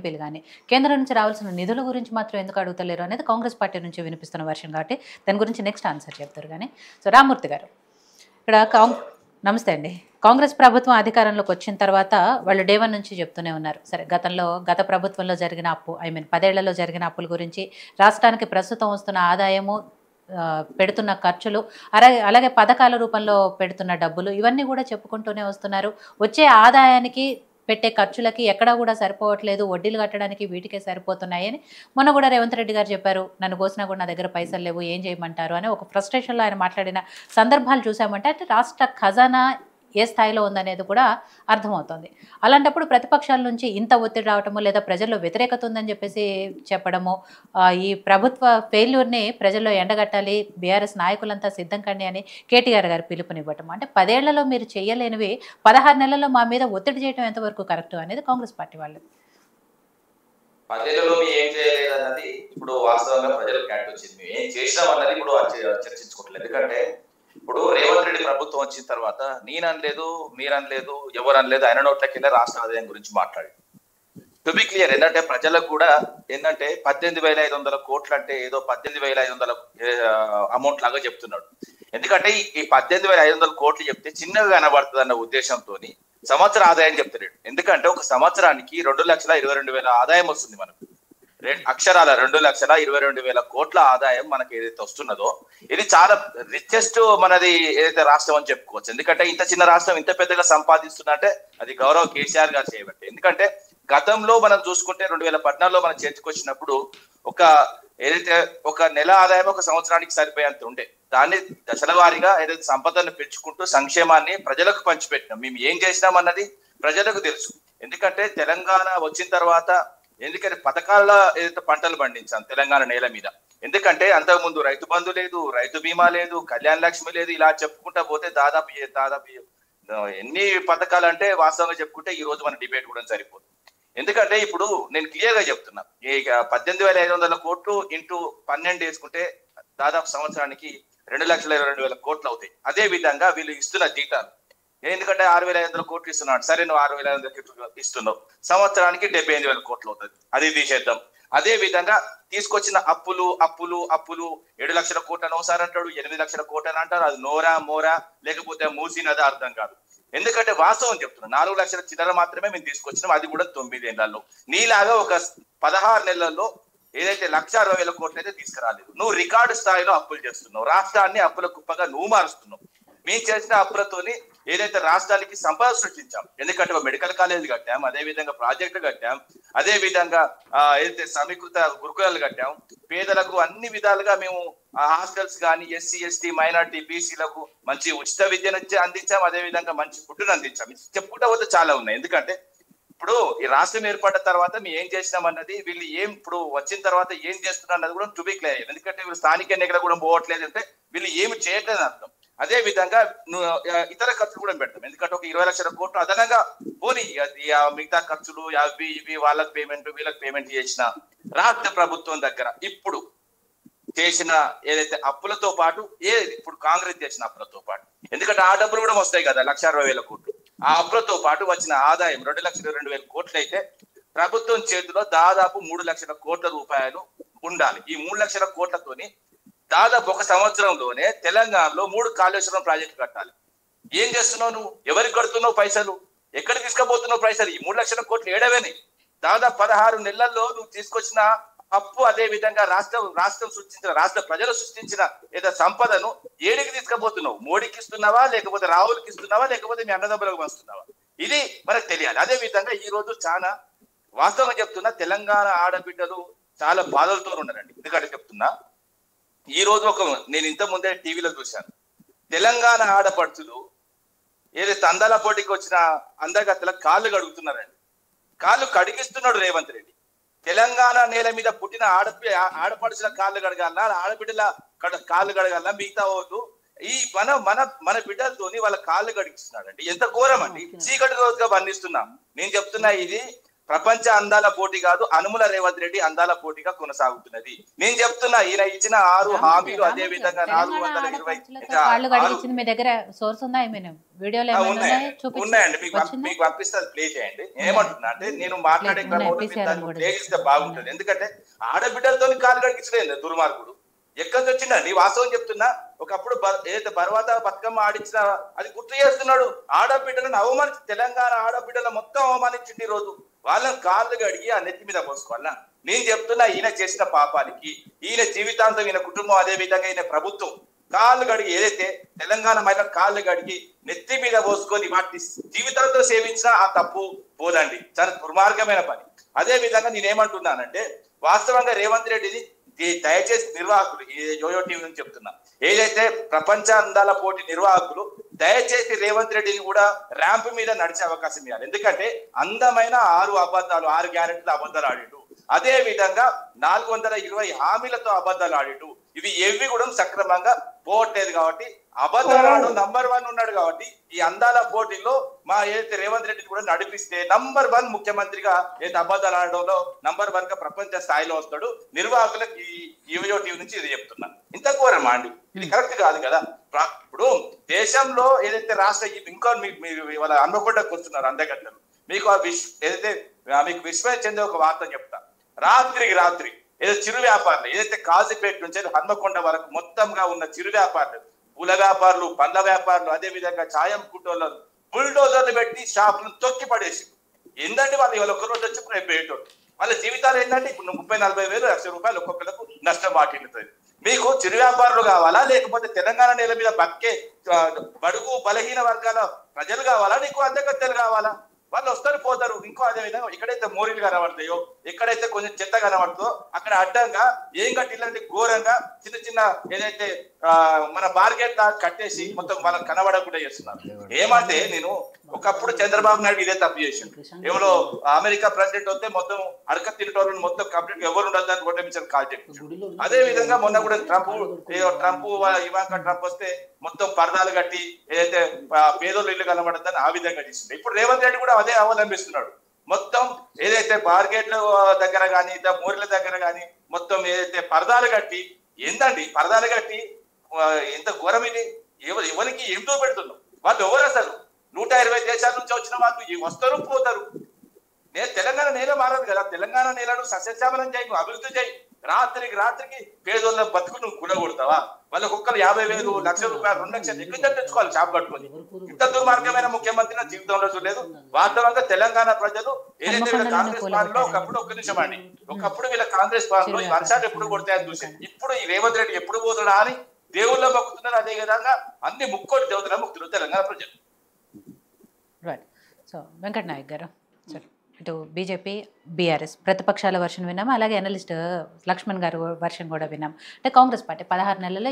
ఎంపీలు కానీ కేంద్రం నుంచి రావాల్సిన నిధుల గురించి మాత్రం ఎందుకు అడుగుతలేరు అనేది కాంగ్రెస్ పార్టీ నుంచి వినిపిస్తున్న వర్షన్ కాబట్టి దాని గురించి నెక్స్ట్ ఆన్సర్ చెప్తారు. కానీ సో రామ్మూర్తి గారు ఇక్కడ నమస్తే అండి. కాంగ్రెస్ ప్రభుత్వం అధికారంలోకి వచ్చిన తర్వాత వాళ్ళు డే 1 నుంచి చెప్తూనే ఉన్నారు. సరే గత ప్రభుత్వంలో జరిగిన అప్పు 10 ఏళ్లలో జరిగిన అప్పుల గురించి, రాష్ట్రానికి ప్రస్తుతం వస్తున్న ఆదాయము, పెడుతున్న ఖర్చులు, అలాగే పథకాల రూపంలో పెడుతున్న డబ్బులు, ఇవన్నీ కూడా చెప్పుకుంటూనే వస్తున్నారు. వచ్చే ఆదాయానికి పెట్టే ఖర్చులకి ఎక్కడా కూడా సరిపోవట్లేదు, వడ్డీలు కట్టడానికి వీటికే సరిపోతున్నాయని మొన్న కూడా రేవంత్ రెడ్డి గారు చెప్పారు. నన్ను కోసినా కూడా నా దగ్గర పైసలు లేవు, ఏం చేయమంటారు అని ఒక ఫ్రస్ట్రేషన్లో ఆయన మాట్లాడిన సందర్భాలు చూసామంటే అంటే రాష్ట్ర ఖజానా ఏ స్థాయిలో ఉందనేది కూడా అర్థమవుతుంది. అలాంటప్పుడు ప్రతిపక్షాల నుంచి ఇంత ఒత్తిడి రావటము, లేదా ప్రజల్లో వ్యతిరేకత ఉందని చెప్పేసి చెప్పడము, ఈ ప్రభుత్వ ఫెయిల్యూర్ని ప్రజల్లో ఎండగట్టాలి, బీఆర్ఎస్ నాయకులంతా సిద్ధం కండి అని కేటీఆర్ గారు పిలుపునివ్వటం, అంటే 10 ఏళ్లలో మీరు చేయలేనివి 16 నెలల్లో మా మీద ఒత్తిడి చేయడం ఎంతవరకు కరెక్ట్ అనేది కాంగ్రెస్ పార్టీ వాళ్ళు. 10 ఏళ్లలో ఏం చేయలేదన్నది ఇప్పుడు వాస్తవంగా ప్రజలకు క్యాట్ వచ్చింది. మేము ఏం చేసినాం అన్నది ఇప్పుడు చర్చించుకోవట్లేదు. ఎందుకంటే ఇప్పుడు రేవంత్ రెడ్డి ప్రభుత్వం వచ్చిన తర్వాత నేను అనలేదు, మీరు అనలేదు, ఎవరు అనలేదు, ఆయన నోట్లకెళ్ళి రాష్ట్ర ఆదాయం గురించి మాట్లాడి టు బి క్లియర్ ఏంటంటే ప్రజలకు కూడా ఏంటంటే 18,500 కోట్లు అంటే ఏదో 18,500 అమౌంట్ లాగా చెప్తున్నాడు. ఎందుకంటే ఈ 18,500 కోట్లు చెప్తే చిన్నగా కనబడుతుంది అన్న ఉద్దేశంతో సంవత్సర ఆదాయం చెప్తున్నాడు. ఎందుకంటే ఒక సంవత్సరానికి 2,22,000 ఆదాయం వస్తుంది మనకు. అక్షరాల 2,22,000 కోట్ల ఆదాయం మనకి ఏదైతే వస్తున్నదో ఇది చాలా రిచెస్ట్ మనది ఏదైతే రాష్ట్రం అని చెప్పుకోవచ్చు. ఎందుకంటే ఇంత చిన్న రాష్ట్రం ఇంత పెద్దగా సంపాదిస్తుందంటే అది గౌరవ కేసీఆర్ గారు చేయబట్టి. ఎందుకంటే గతంలో మనం చూసుకుంటే 2014లో మనం చేర్చుకొచ్చినప్పుడు ఏదైతే ఒక నెల ఆదాయం ఒక సంవత్సరానికి సరిపోయేంత ఉండే, దాన్ని దశల వారీగా ఏదైతే సంపదను పెంచుకుంటూ సంక్షేమాన్ని ప్రజలకు పంచిపెట్టినాం. మేము ఏం చేసినాం అన్నది ప్రజలకు తెలుసు. ఎందుకంటే తెలంగాణ వచ్చిన తర్వాత ఎందుకంటే పథకాల ఏదైతే పంటలు పండించాం తెలంగాణ నేల మీద. ఎందుకంటే అంతకుముందు రైతు బంధు లేదు, రైతు బీమా లేదు, కళ్యాణ లక్ష్మి లేదు, ఇలా చెప్పుకుంటా పోతే దాదాపు ఎన్ని పథకాలు అంటే వాస్తవంగా చెప్పుకుంటే ఈ రోజు మన డిబేట్ కూడా సరిపోదు. ఎందుకంటే ఇప్పుడు నేను క్లియర్ గా చెప్తున్నా, 18,500 కోట్లు ఇంటూ 12 వేసుకుంటే దాదాపు సంవత్సరానికి 2,22,000 కోట్లు అవుతాయి. అదే విధంగా వీళ్ళు ఇస్తున్న జీతాలు, ఎందుకంటే 6,500 కోట్లు ఇస్తున్నాడు, సరే నువ్వు 6,500 ఇస్తున్నావు, సంవత్సరానికి 78,000 కోట్లు అవుతుంది, అది తీసేద్దాం. అదే విధంగా తీసుకొచ్చిన అప్పులు 7 లక్షల కోట్లు అని ఒకసారి అంటాడు, 8 లక్షల కోట్లు అని అంటారు. అది నోరా మోరా లేకపోతే మూసినదా అర్థం కాదు. ఎందుకంటే వాస్తవం చెప్తున్నా, 4 లక్షల చిల్లర మాత్రమే మేము తీసుకొచ్చినాం, అది కూడా 9 ఏళ్లలో. నీలాగా ఒక 16 నెలల్లో ఏదైతే 1,60,000 కోట్లు అయితే తీసుకురాలేదు. నువ్వు రికార్డు స్థాయిలో అప్పులు చేస్తున్నావు, రాష్ట్రాన్ని అప్పుల కుప్పగా నువ్వు మారుస్తున్నావు. మేము చేసిన అప్పులతోని ఏదైతే రాష్ట్రానికి సంపద సృష్టించాం. ఎందుకంటే ఒక మెడికల్ కాలేజ్ కట్టాం, అదే విధంగా ప్రాజెక్టు కట్టాం, అదే విధంగా ఏదైతే సమీకృత గురుకులాలు కట్టాం. పేదలకు అన్ని విధాలుగా మేము హాస్టల్స్ కానీ ఎస్సీ ఎస్టీ మైనార్టీ బీసీలకు మంచి ఉచిత విద్యను అందించాం, అదే విధంగా మంచి ఫుడ్ను అందించాం. చెప్పుకుంటా పోతే చాలా ఉన్నాయి. ఎందుకంటే ఇప్పుడు ఈ రాష్ట్రం ఏర్పడిన తర్వాత మేము ఏం చేసినాం అన్నది, వీళ్ళు ఇప్పుడు వచ్చిన తర్వాత ఏం చేస్తున్నారు అన్నది కూడా టు బి క్లియర్. ఎందుకంటే వీళ్ళు స్థానిక ఎన్నికలు కూడా పోవట్లేదు అంటే వీళ్ళు ఏమి చేయట్లేదు అర్థం. అదే విధంగా ఇతర ఖర్చులు కూడా పెడతాం. ఎందుకంటే ఒక 20 లక్షల కోట్లు అదనంగా పోనీ మిగతా ఖర్చులు అవి ఇవి వాళ్ళకి పేమెంట్ వీళ్ళకి పేమెంట్ చేసిన రాష్ట్ర ప్రభుత్వం దగ్గర ఇప్పుడు చేసిన ఏదైతే అప్పులతో పాటు ఇప్పుడు కాంగ్రెస్ చేసిన అప్పులతో పాటు, ఎందుకంటే ఆ డబ్బులు కూడా వస్తాయి కదా 1,60,000 కోట్లు. ఆ అప్పులతో పాటు వచ్చిన ఆదాయం 2,22,000 కోట్లు అయితే ప్రభుత్వం చేతిలో దాదాపు 3 లక్షల కోట్ల రూపాయలు ఉండాలి. ఈ 3 లక్షల కోట్లతోని దాదాపు ఒక సంవత్సరంలోనే తెలంగాణలో 3 కాళేశ్వరం ప్రాజెక్టులు కట్టాలి. ఏం చేస్తున్నావు నువ్వు? ఎవరికి కడుతున్నావు పైసలు? ఎక్కడికి తీసుకుపోతున్నావు పైసలు? ఈ 3 లక్షల కోట్లు ఏడవని దాదాపు 16 నెలల్లో నువ్వు తీసుకొచ్చిన అప్పు, అదే విధంగా రాష్ట్రం సృష్టించిన రాష్ట్ర ప్రజలు సృష్టించిన ఏదో సంపదను ఏడికి తీసుకుపోతున్నావు? మోడీకి ఇస్తున్నావా, లేకపోతే రాహుల్కి ఇస్తున్నావా, లేకపోతే మీ అన్నదమ్ములకు పంచుతున్నావా? ఇది మనకు తెలియాలి. అదే విధంగా ఈ రోజు చాలా వాస్తవంగా చెప్తున్నా, తెలంగాణ ఆడబిడ్డలు చాలా బాధలతో ఉన్నారండి. ఎందుకంటే చెప్తున్నా, ఈ రోజు నేను ఇంత ముందే టీవీలో చూశాను, తెలంగాణ ఆడపడుచులు ఏదైతే అందాల పోటీకి వచ్చిన అందగత్తెల కాళ్ళు కడుగుతున్నారండి. కాళ్ళు కడిగిస్తున్నాడు రేవంత్ రెడ్డి. తెలంగాణ నేల మీద పుట్టిన ఆడపడుచుల కాళ్ళు కడగాలన్నా, ఆడబిడ్డల కాళ్ళు కడగాలన్నా, మిగతా వాళ్ళు ఈ మన బిడ్డలతోని వాళ్ళ కాళ్ళు కడిగిస్తున్నాడు అండి. ఎంత ఘోరం అండి. చీకటి రోజుగా వర్ణిస్తున్నాం. నేను చెప్తున్నా, ఇది ప్రపంచ అందాల పోటీ కాదు, అనుముల రేవంత్ రెడ్డి అందాల పోటీగా కొనసాగుతున్నది. నేను చెప్తున్నా, ఈయన ఇచ్చిన 6 హామీలు, అదే విధంగా 420 కాళ్ళు కడిగించింది మీ దగ్గర సోర్స్ ఉందా? వీడియోలో ఉన్నాయండి, మీకు పంపిస్తే ప్లే చేయండి. ఏమంటున్నా అంటే, నేను మాట్లాడే క్రమంలో ప్లే చేస్తే బాగుంటుంది. ఎందుకంటే ఆడబిడ్డలతో కాళ్ళు కడిగించలేదు దుర్మార్గుడు. ఎక్కడి వచ్చిందండి? వాస్తవం చెప్తున్నా. ఒకప్పుడు ఏదైతే బర్వాత బతుకమ్మ ఆడించిన అది గుర్తు చేస్తున్నాడు. ఆడబిడ్డలను అవమానించి, తెలంగాణ ఆడబిడ్డలు మొత్తం అవమానించింది ఈ రోజు. వాళ్ళని కాళ్ళు కడిగి ఆ నెత్తి మీద పోసుకోవాలా? నేను చెప్తున్నా, ఈయన చేసిన పాపానికి ఈయన జీవితాంతం, ఈయన కుటుంబం, అదే విధంగా ఈయన ప్రభుత్వం కాళ్ళు కడిగి, ఏదైతే తెలంగాణ మహిళ కాళ్ళు కడిగి నెత్తి మీద పోసుకొని వాటిని జీవితాంతం సేవించినా ఆ తప్పు పోదండి. చాలా దుర్మార్గమైన పని. అదే విధంగా నేనేమంటున్నానంటే, వాస్తవంగా రేవంత్ రెడ్డిని దయచేసి నిర్వాహకులు, యోయో టీవీ నుంచి చెప్తున్నా, ఏదైతే ప్రపంచ అందాల పోటీ నిర్వాహకులు దయచేసి రేవంత్ రెడ్డిని కూడా ర్యాంప్ మీద నడిచే అవకాశం ఇవ్వాలి. ఎందుకంటే అందమైన 6 అబద్ధాలు, 6 గ్యారెంటీలు అబద్ధాలు ఆడిడు. అదే విధంగా 420 హామీలతో అబద్ధాలు ఆడిడు. ఇవి ఏవి కూడా సక్రమంగా పోవట్లేదు. కాబట్టి అబద్ధాలు నంబర్ 1 ఉన్నాడు. కాబట్టి ఈ అందాల పోటీలో మా ఏదైతే రేవంత్ రెడ్డి కూడా నడిపిస్తే నంబర్ 1 ముఖ్యమంత్రిగా, ఏదైతే అబద్ధాలు ఆడడంలో నంబర్ 1 గా ప్రపంచ స్థాయిలో వస్తాడు. నిర్వాహకులకు ఈ యువజో టీవీ నుంచి ఇది చెప్తున్నా. ఇంత ఘోరమా అండి? ఇది కరెక్ట్ కాదు కదా. ఇప్పుడు దేశంలో ఏదైతే రాష్ట్ర ఇంకా మీరు ఇవాళ హన్మకొండకు వస్తున్నారు అందగట్టలు, మీకు ఏదైతే మీకు విస్మయం చెందే ఒక వార్త చెప్తా. రాత్రి ఏదో చిరు వ్యాపారులు, ఏదైతే కాజీపేట నుంచి హన్మకొండ వరకు మొత్తంగా ఉన్న చిరు వ్యాపారులు, పూల వ్యాపారులు, పండ్ల వ్యాపారులు, అదే విధంగా ఛాయం కుటోళ్ళు బుల్డోజర్లు పెట్టి షాపులను తొక్కి పడేసి, ఏంటంటే వాళ్ళు ఇవాళ ఒక్క రోజు వచ్చి రేపు వేయటోళ్ళు. వాళ్ళ జీవితాలు ఏంటంటే ఇప్పుడు 30-40 వేలు, ₹1,00,000 ఒక్కొక్కరికి నష్టం వాటిల్లుతుంది. మీకు చిరు వ్యాపారులు కావాలా, లేకపోతే తెలంగాణ నేల మీద బతికే బడుగు బలహీన వర్గాల ప్రజలు కావాలా, నీకు అందగత్తెలు కావాలా? వాళ్ళు వస్తారు పోతారు. ఇంకో అదే విధంగా ఎక్కడైతే మోరీలు కనబడతాయో, ఎక్కడైతే కొంచెం చెత్త కనబడుతుందో అక్కడ అడ్డంగా ఏం కట్టిల్లంటే ఘోరంగా చిన్న ఏదైతే మన బార్గెట్ కట్టేసి మొత్తం వాళ్ళకి కనబడకుండా చేస్తున్నారు. ఏమంటే, నేను ఒకప్పుడు చంద్రబాబు నాయుడు ఇదే తప్పు చేసిండు. ఎవరో అమెరికా ప్రెసిడెంట్ వస్తే మొత్తం అడక తినటోళ్ళని మొత్తం కంప్లీట్ ఎవరు ఉండదు అని గొడవ కాల్ చేయించారు. అదే విధంగా మొన్న కూడా ట్రంప్ ఇవాంకా ట్రంప్ వస్తే మొత్తం పరదాలు కట్టి ఏదైతే పేదోళ్ళు ఇల్లు కనబడద్దని ఆ విధంగా చేసిండు. ఇప్పుడు రేవంత్ రెడ్డి కూడా అదే అవలంబిస్తున్నాడు. మొత్తం ఏదైతే బార్గెట్ల దగ్గర కానీ, మోరీల దగ్గర కానీ మొత్తం ఏదైతే పరదాలు కట్టి, ఏందండి పరదాలు కట్టి ఎంత ఘోరం ఇది? ఎవరికి ఏం పెడుతున్నాం? వాళ్ళు ఎవరు అసలు? 120 దేశాల నుంచి వచ్చిన వాళ్ళు వస్తారు పోతారు. నేను తెలంగాణ నేల మారదు కదా. తెలంగాణ నేలను సస్యశ్యామలం చేయి, అభివృద్ధి చేయి. రాత్రికి పేదోళ్ళ బతుకు నువ్వు కూడగొడతావా? వాళ్ళకి ఒక్కరు 50,000, ₹1,00,000, ₹2,00,000 ఎక్కడ తెచ్చుకోవాలి షాప్ కట్టుకొని? ఇంత దుర్మార్గమైన ముఖ్యమంత్రి నా జీవితంలో చూడలేదు. వాస్తవంగా తెలంగాణ ప్రజలు ఏదైతే వీళ్ళ కాంగ్రెస్ పార్టీలో ఒకప్పుడు, ఒక్క నిమిషం అండి, ఒకప్పుడు వీళ్ళ కాంగ్రెస్ పార్టీలో ఈ వర్షాలు ఎప్పుడు కొడతాయని చూసేది. ఇప్పుడు ఈ రేవంత్ రెడ్డి ఎప్పుడు పోతున్నా అని దేవుళ్ళ మొక్కుతున్నారు. అదే విధంగా అన్ని ముక్కోటి దేవతల మొక్కుతున్నారు తెలంగాణ ప్రజలు. రైట్. సో వెంకట నాయక్ గారు, ఇటు బీజేపీ, బీఆర్ఎస్ ప్రతిపక్షాల వర్షన్ విన్నాము, అలాగే అనలిస్ట్ లక్ష్మణ్ గారు వర్షన్ కూడా విన్నాం. అంటే కాంగ్రెస్ పార్టీ 16 నెలల్లో